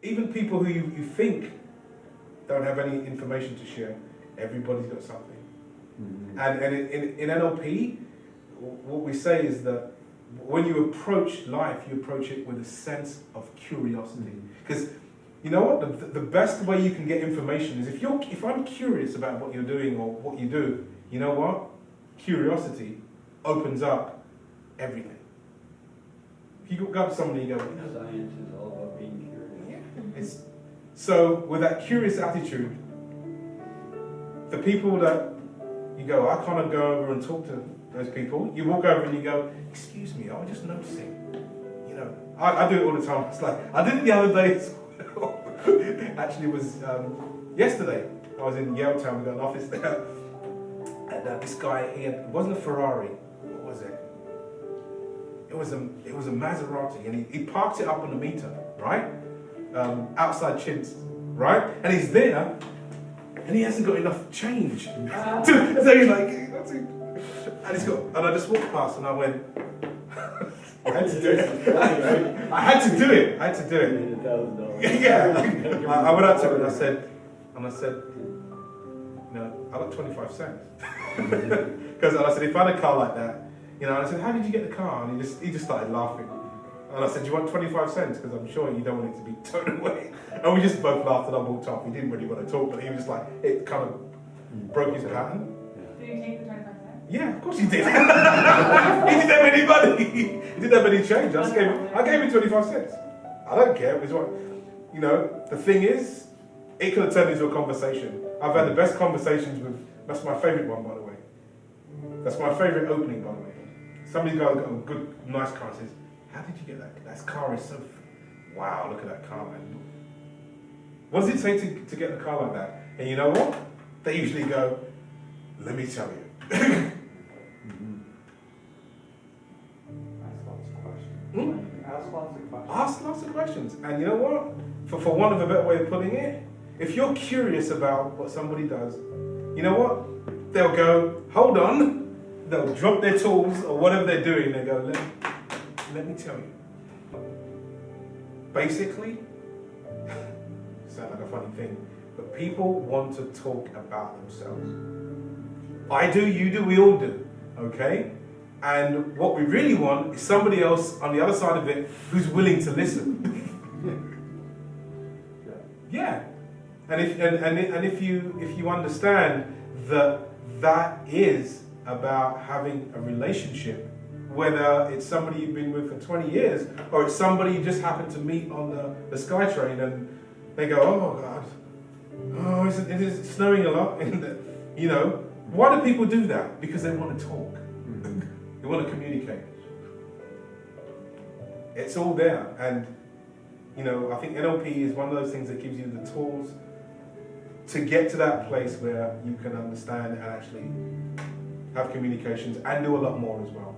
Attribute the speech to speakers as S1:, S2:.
S1: even people who you think don't have any information to share, everybody's got something. Mm-hmm. And in NLP, what we say is that when you approach life, you approach it with a sense of curiosity. Because you know what? The best way you can get information is if I'm curious about what you're doing or what you do, you know what? Curiosity opens up everything. If you go up to somebody and you go,
S2: science is all about being curious.
S1: Yeah. So with that curious attitude, the people that you go, I can't go over and talk to those people. You walk over and you go, excuse me, I was just noticing. You know, I do it all the time. It's like, I did it the other day as well. Actually, it was yesterday. I was in Yale Town, we got an office there. And this guy, it wasn't a Ferrari. What was it? It was a Maserati, and he parked it up on the meter, right? Outside Chintz, right? And he's there, and he hasn't got enough change. So he's like, that's it. And I just walked past, and I went, I had to do it. I had to do it. Yeah. I went up to him and I said, no, I got 25 cents. Because I said, if I had a car like that, you know, and I said, how did you get the car? And he just started laughing. And I said, do you want 25 cents? Because I'm sure you don't want it to be thrown away. And we just both laughed and I walked off. He didn't really want to talk, but he was just like, it kind of broke his pattern.
S3: Did you take the 25 cents?
S1: Yeah, of course he did. He didn't have any money. He didn't have any change. I gave him 25 cents. I don't care. It was what, you know, the thing is, it could have turned into a conversation. I've had the best conversations with, that's my favourite one, by the way. That's my favourite opening, by the way. Somebody's got a good, nice car and says, how did you get that? That car is so, wow, look at that car, man. What does it take to get the car like that? And you know what? They usually go, let me tell you. Ask lots of questions. And you know what? For want of a better way of putting it, if you're curious about what somebody does, you know what? They'll go, hold on. They'll drop their tools or whatever they're doing. They go, let me tell you. Basically, sound like a funny thing, but people want to talk about themselves. I do, you do, we all do. Okay? And what we really want is somebody else on the other side of it who's willing to listen. Yeah. And if you understand that is about having a relationship, whether it's somebody you've been with for 20 years or it's somebody you just happen to meet on the SkyTrain and they go, oh God, oh, it is snowing a lot. And, you know, why do people do that? Because they want to talk. They want to communicate. It's all there. And, you know, I think NLP is one of those things that gives you the tools to get to that place where you can understand and actually have communications and do a lot more as well.